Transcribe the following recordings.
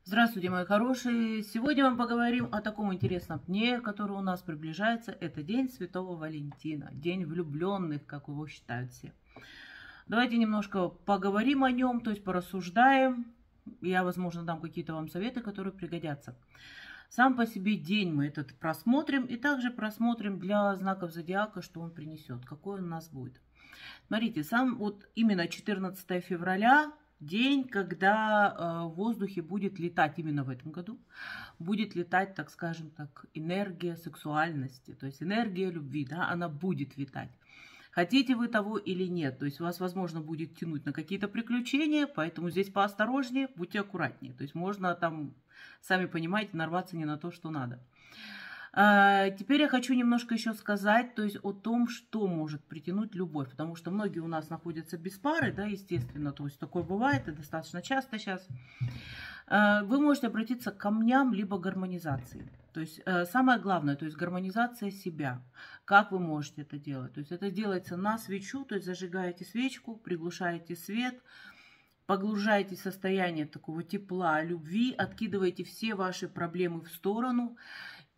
Здравствуйте, мои хорошие! Сегодня мы поговорим о таком интересном дне, который у нас приближается. Это День Святого Валентина, День влюбленных, как его считают все. Давайте немножко поговорим о нем, то есть порассуждаем. Я, возможно, дам какие-то вам советы, которые пригодятся. Сам по себе день мы этот просмотрим и также просмотрим для знаков зодиака, что он принесет, какой он у нас будет. Смотрите, сам вот именно 14 февраля, день, когда в воздухе будет летать именно в этом году, будет летать, так скажем так, энергия сексуальности, то есть энергия любви, да, она будет витать. Хотите вы того или нет, то есть вас, возможно, будет тянуть на какие-то приключения, поэтому здесь поосторожнее, будьте аккуратнее. То есть можно там, сами понимаете, нарваться не на то, что надо. Теперь я хочу немножко еще сказать, то есть о том, что может притянуть любовь, потому что многие у нас находятся без пары, да, естественно, то есть такое бывает и достаточно часто сейчас. Вы можете обратиться к камням либо гармонизации. То есть самое главное, то есть гармонизация себя. Как вы можете это делать? То есть это делается на свечу, то есть зажигаете свечку, приглушаете свет, погружаетесь в состояние такого тепла, любви, откидываете все ваши проблемы в сторону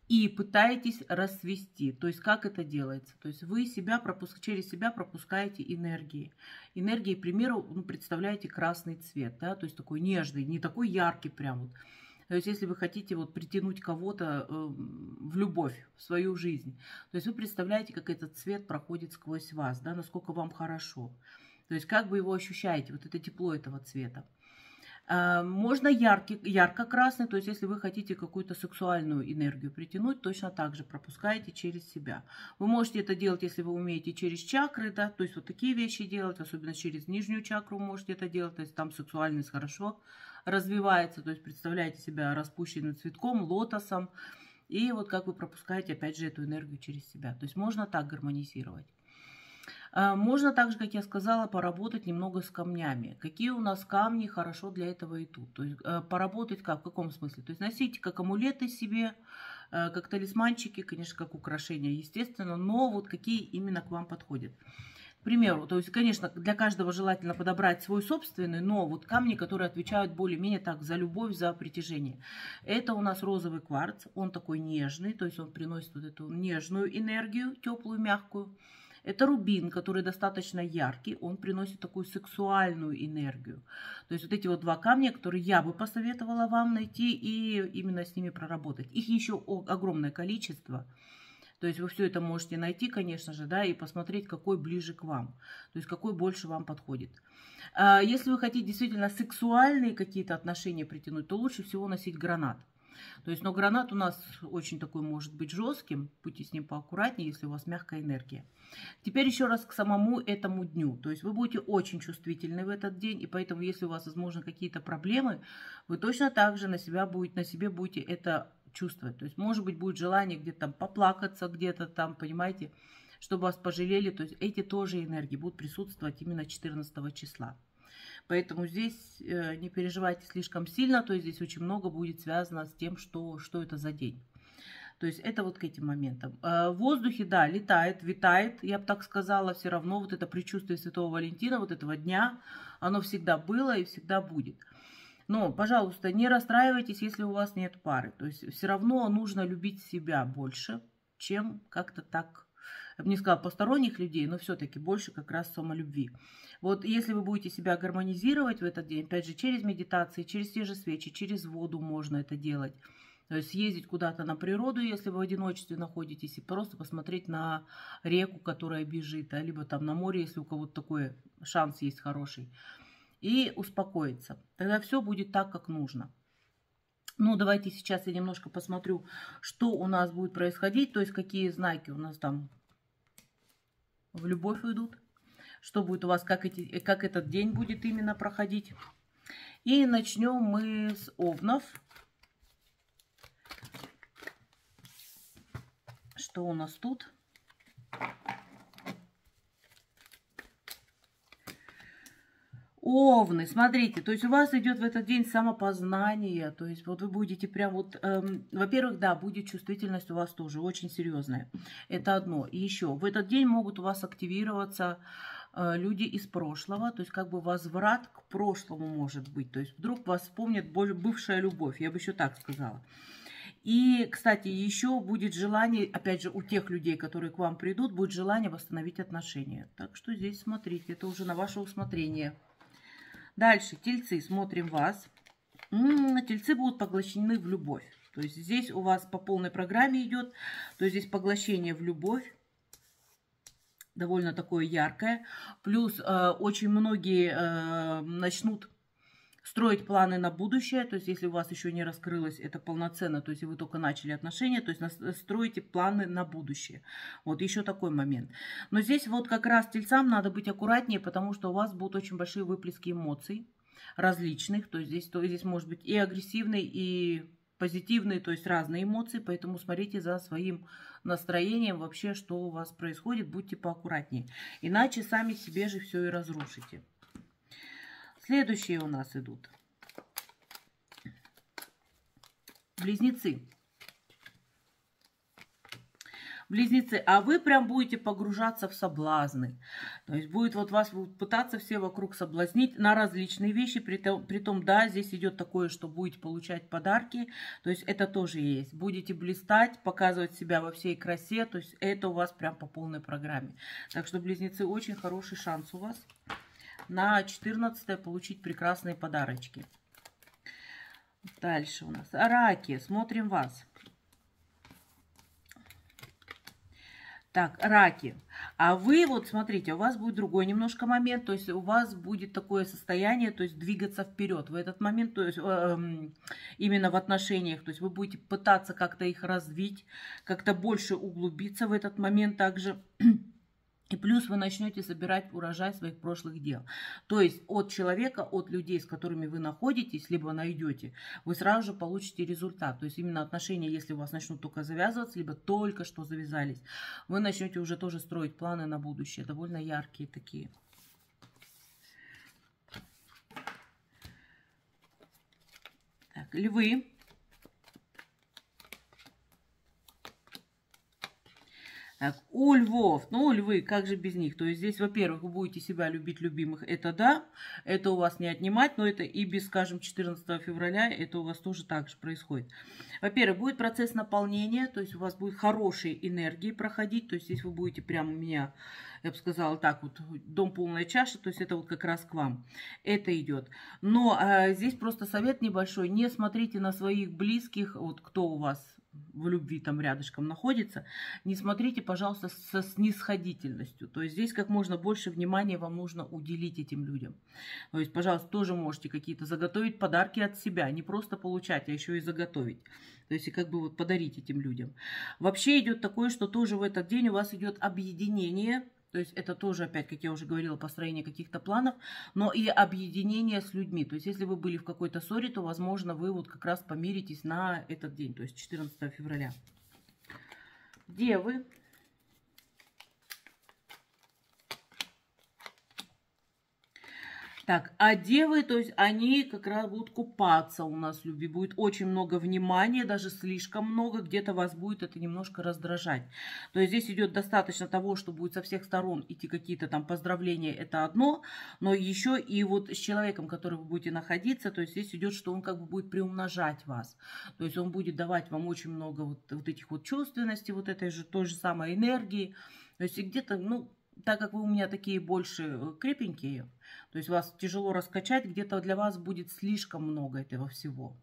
и пытаетесь расцвести. То есть как это делается? То есть вы через себя пропускаете энергии. Энергии, к примеру, представляете красный цвет, да, то есть такой нежный, не такой яркий прям вот. То есть если вы хотите вот притянуть кого-то в любовь, в свою жизнь, то есть вы представляете, как этот цвет проходит сквозь вас, да, насколько вам хорошо. То есть как вы его ощущаете, вот это тепло этого цвета. Можно ярко-красный, то есть если вы хотите какую-то сексуальную энергию притянуть, точно так же пропускаете через себя. Вы можете это делать, если вы умеете через чакры, да, то есть вот такие вещи делать, особенно через нижнюю чакру можете это делать, то есть там сексуальность хорошо развивается, то есть представляете себя распущенным цветком, лотосом, и вот как вы пропускаете, опять же, эту энергию через себя. То есть можно так гармонизировать. Можно также, как я сказала, поработать немного с камнями. Какие у нас камни хорошо для этого идут? То есть поработать как? В каком смысле? То есть носить как амулеты себе, как талисманчики, конечно, как украшения, естественно, но вот какие именно к вам подходят. К примеру, то есть, конечно, для каждого желательно подобрать свой собственный, но вот камни, которые отвечают более-менее так за любовь, за притяжение. Это у нас розовый кварц, он такой нежный, то есть он приносит вот эту нежную энергию, теплую, мягкую. Это рубин, который достаточно яркий, он приносит такую сексуальную энергию. То есть вот эти вот два камня, которые я бы посоветовала вам найти и именно с ними проработать. Их еще огромное количество. То есть вы все это можете найти, конечно же, да, и посмотреть, какой ближе к вам. То есть какой больше вам подходит. Если вы хотите действительно сексуальные какие-то отношения притянуть, то лучше всего носить гранат. То есть, но гранат у нас очень такой может быть жестким, будьте с ним поаккуратнее, если у вас мягкая энергия. Теперь еще раз к самому этому дню. То есть вы будете очень чувствительны в этот день, и поэтому, если у вас, возможно, какие-то проблемы, вы точно так же на себе будете это чувствовать. То есть, может быть, будет желание где-то там поплакаться, где-то там, понимаете, чтобы вас пожалели. То есть эти тоже энергии будут присутствовать именно 14 числа. Поэтому здесь не переживайте слишком сильно, то есть здесь очень много будет связано с тем, что это за день. То есть это вот к этим моментам. В воздухе, да, летает, витает, я бы так сказала, все равно вот это предчувствие Святого Валентина, вот этого дня, оно всегда было и всегда будет. Но, пожалуйста, не расстраивайтесь, если у вас нет пары. То есть все равно нужно любить себя больше, чем как-то так, я бы не сказала посторонних людей, но все-таки больше как раз самолюбви. Вот если вы будете себя гармонизировать в этот день, опять же, через медитации, через те же свечи, через воду можно это делать. То есть съездить куда-то на природу, если вы в одиночестве находитесь, и просто посмотреть на реку, которая бежит, либо там на море, если у кого-то такой шанс есть хороший, и успокоиться. Тогда все будет так, как нужно. Ну, давайте сейчас я немножко посмотрю, что у нас будет происходить, то есть какие знаки у нас там в любовь уйдут, что будет у вас, как этот день будет именно проходить. И начнем мы с овнов. Что у нас тут? Овны, смотрите, то есть у вас идет в этот день самопознание, то есть вот вы будете прям вот, во-первых, да, будет чувствительность у вас тоже очень серьезная, это одно. И еще, в этот день могут у вас активироваться люди из прошлого, то есть как бы возврат к прошлому может быть. То есть вдруг вас вспомнит бывшая любовь, я бы еще так сказала. И, кстати, еще будет желание, опять же, у тех людей, которые к вам придут, будет желание восстановить отношения. Так что здесь смотрите, это уже на ваше усмотрение. Дальше, тельцы, смотрим вас. Тельцы будут поглощены в любовь. То есть здесь у вас по полной программе идет, то есть здесь поглощение в любовь. Довольно такое яркое. Плюс очень многие начнут строить планы на будущее, то есть если у вас еще не раскрылось это полноценно, то есть вы только начали отношения, то есть строите планы на будущее. Вот еще такой момент. Но здесь вот как раз тельцам надо быть аккуратнее, потому что у вас будут очень большие выплески эмоций различных, то есть здесь может быть и агрессивный, и позитивные, то есть разные эмоции, поэтому смотрите за своим настроением вообще, что у вас происходит, будьте поаккуратнее, иначе сами себе же все и разрушите. Следующие у нас идут близнецы. Близнецы, а вы прям будете погружаться в соблазны. То есть будет вот вас пытаться все вокруг соблазнить на различные вещи. Притом, да, здесь идет такое, что будете получать подарки. То есть это тоже есть. Будете блистать, показывать себя во всей красе. То есть это у вас прям по полной программе. Так что, близнецы, очень хороший шанс у вас на 14-е получить прекрасные подарочки. Дальше у нас раки. Смотрим вас. Так, раки. А вы, вот смотрите, у вас будет другой немножко момент, то есть у вас будет такое состояние, то есть двигаться вперед. В этот момент, то есть именно в отношениях, то есть вы будете пытаться как-то их развить, как-то больше углубиться в этот момент также. И плюс вы начнете собирать урожай своих прошлых дел. То есть от человека, от людей, с которыми вы находитесь, либо найдете, вы сразу же получите результат. То есть именно отношения, если у вас начнут только завязываться, либо только что завязались, вы начнете уже тоже строить планы на будущее. Довольно яркие такие. Так, львы. Так, у львов, ну, львы, как же без них? То есть здесь, во-первых, вы будете себя любить, любимых, это да, это у вас не отнимать, но это и без, скажем, 14 февраля, это у вас тоже так же происходит. Во-первых, будет процесс наполнения, то есть у вас будет хорошие энергии проходить, то есть здесь вы будете прямо у меня, я бы сказала так, вот дом полная чаша, то есть это вот как раз к вам, это идет. Но здесь просто совет небольшой, не смотрите на своих близких, вот кто у вас в любви там рядышком находится, не смотрите, пожалуйста, со снисходительностью. То есть здесь как можно больше внимания вам нужно уделить этим людям. То есть, пожалуйста, тоже можете какие-то заготовить подарки от себя. Не просто получать, а еще и заготовить. То есть и как бы вот подарить этим людям. Вообще идет такое, что тоже в этот день у вас идет объединение. То есть это тоже, опять, как я уже говорила, построение каких-то планов, но и объединение с людьми. То есть если вы были в какой-то ссоре, то, возможно, вы вот как раз помиритесь на этот день, то есть 14 февраля. Девы. Так, а девы, то есть они как раз будут купаться у нас в любви. Будет очень много внимания, даже слишком много. Где-то вас будет это немножко раздражать. То есть здесь идет достаточно того, что будет со всех сторон идти какие-то там поздравления, это одно. Но еще и вот с человеком, который вы будете находиться, то есть здесь идет, что он как бы будет приумножать вас. То есть он будет давать вам очень много вот этих вот чувственностей, вот этой же той же самой энергии. То есть где-то, ну, так как вы у меня такие больше крепенькие, то есть вас тяжело раскачать, где-то для вас будет слишком много этого всего.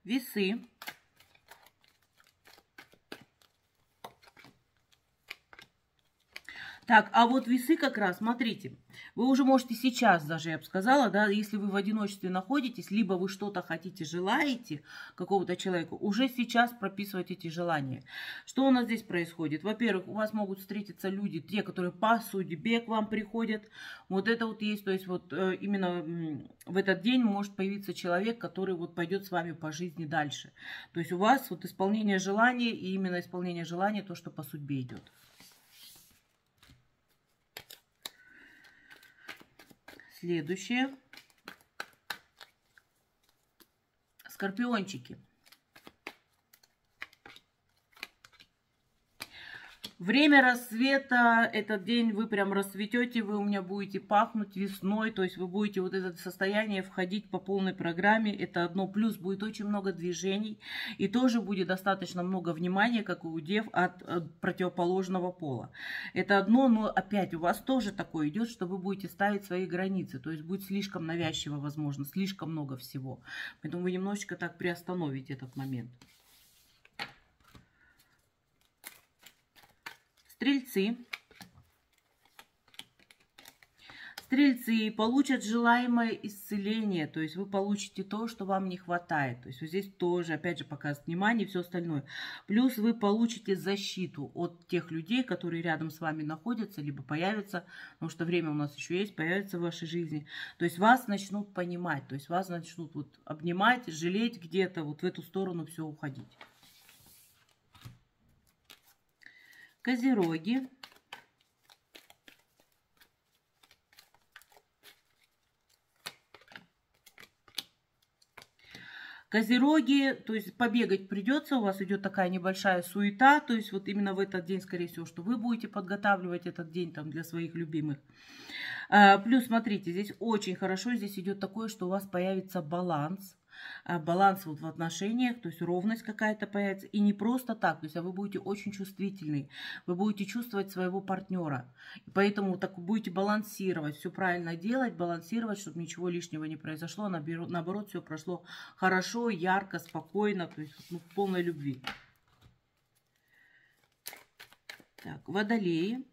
Весы. Так, а вот весы как раз, смотрите, вы уже можете сейчас даже, я бы сказала, да, если вы в одиночестве находитесь, либо вы что-то хотите, желаете какого-то человека, уже сейчас прописывать эти желания. Что у нас здесь происходит? Во-первых, у вас могут встретиться люди, те, которые по судьбе к вам приходят. Вот это вот есть, то есть вот именно в этот день может появиться человек, который вот пойдет с вами по жизни дальше. То есть у вас вот исполнение желаний, и именно исполнение желаний, то, что по судьбе идет. Следующее. Скорпиончики. Время рассвета, этот день вы прям расцветете, вы у меня будете пахнуть весной, то есть вы будете вот это состояние входить по полной программе, это одно. Плюс будет очень много движений и тоже будет достаточно много внимания, как и у дев, от противоположного пола. Это одно, но опять у вас тоже такое идет, что вы будете ставить свои границы, то есть будет слишком навязчиво, возможно, слишком много всего. Поэтому вы немножечко так приостановите этот момент. Стрельцы. Стрельцы получат желаемое исцеление, то есть вы получите то, что вам не хватает. То есть вот здесь тоже, опять же, показывает внимание и все остальное. Плюс вы получите защиту от тех людей, которые рядом с вами находятся, либо появятся, потому что время у нас еще есть, появятся в вашей жизни. То есть вас начнут понимать, то есть вас начнут вот обнимать, жалеть где-то, вот в эту сторону все уходить. Козероги. Козероги, то есть побегать придется, у вас идет такая небольшая суета, то есть вот именно в этот день, скорее всего, что вы будете подготавливать этот день там для своих любимых. Плюс, смотрите, здесь очень хорошо, здесь идет такое, что у вас появится баланс. Баланс вот в отношениях, то есть ровность какая-то появится. И не просто так, то есть, а вы будете очень чувствительны, вы будете чувствовать своего партнера. И поэтому так будете балансировать, все правильно делать, балансировать, чтобы ничего лишнего не произошло. Наоборот, все прошло хорошо, ярко, спокойно, то есть в полной любви. Так, водолеи.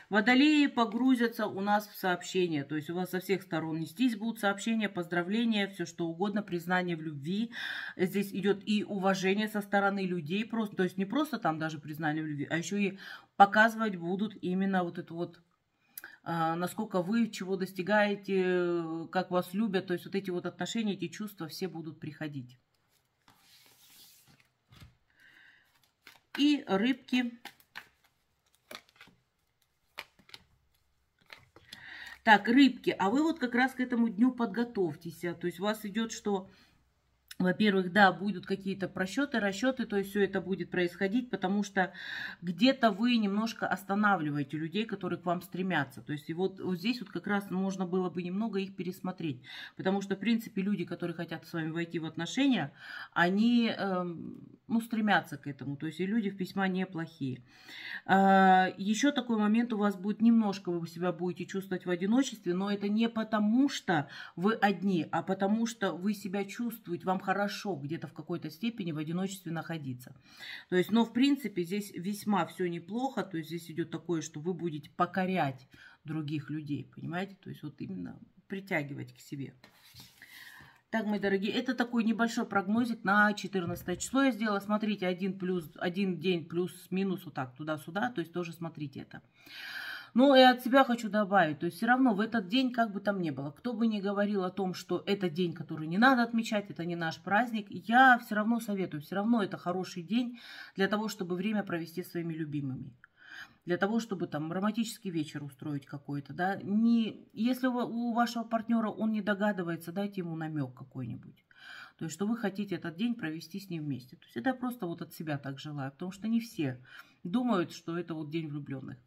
Водолеи погрузятся у нас в сообщения, то есть у вас со всех сторон нестись будут сообщения, поздравления, все что угодно, признание в любви. Здесь идет и уважение со стороны людей, просто, то есть не просто там даже признание в любви, а еще и показывать будут именно вот это вот, насколько вы чего достигаете, как вас любят, то есть вот эти вот отношения, эти чувства все будут приходить. И рыбки. Так, рыбки, а вы вот как раз к этому дню подготовьтесь. То есть у вас идет, что, во-первых, да, будут какие-то просчеты, расчеты, то есть все это будет происходить, потому что где-то вы немножко останавливаете людей, которые к вам стремятся. То есть и вот здесь вот как раз можно было бы немного их пересмотреть, потому что, в принципе, люди, которые хотят с вами войти в отношения, они, ну, стремятся к этому, то есть и люди весьма неплохие. Еще такой момент у вас будет немножко, вы себя будете чувствовать в одиночестве, но это не потому, что вы одни, а потому, что вы себя чувствуете, вам хорошо где-то в какой-то степени в одиночестве находиться. То есть, но в принципе здесь весьма все неплохо, то есть здесь идет такое, что вы будете покорять других людей, понимаете, то есть вот именно притягивать к себе. Так, мои дорогие, это такой небольшой прогнозик на 14 число я сделала. Смотрите, один день плюс-минус вот так туда-сюда, то есть тоже смотрите это. Ну и от себя хочу добавить, то есть все равно в этот день, как бы там ни было, кто бы ни говорил о том, что это день, который не надо отмечать, это не наш праздник, я все равно советую, все равно это хороший день для того, чтобы время провести со своими любимыми. Для того, чтобы там романтический вечер устроить какой-то, да, если у вашего партнера он не догадывается, дайте ему намек какой-нибудь. То есть, что вы хотите этот день провести с ним вместе. То есть, это я просто вот от себя так желаю, потому что не все думают, что это вот день влюбленных.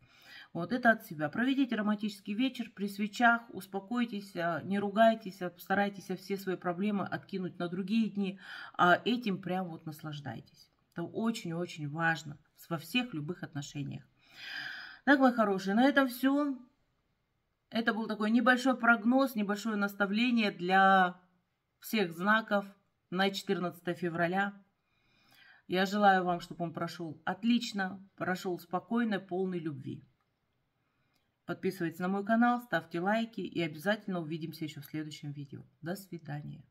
Вот это от себя. Проведите романтический вечер при свечах, успокойтесь, не ругайтесь, постарайтесь все свои проблемы откинуть на другие дни, а этим прям вот наслаждайтесь. Это очень-очень важно во всех любых отношениях. Так, мои хорошие, на этом все. Это был такой небольшой прогноз, небольшое наставление для всех знаков на 14 февраля. Я желаю вам, чтобы он прошел отлично, прошел спокойно, полный любви. Подписывайтесь на мой канал, ставьте лайки и обязательно увидимся еще в следующем видео. До свидания.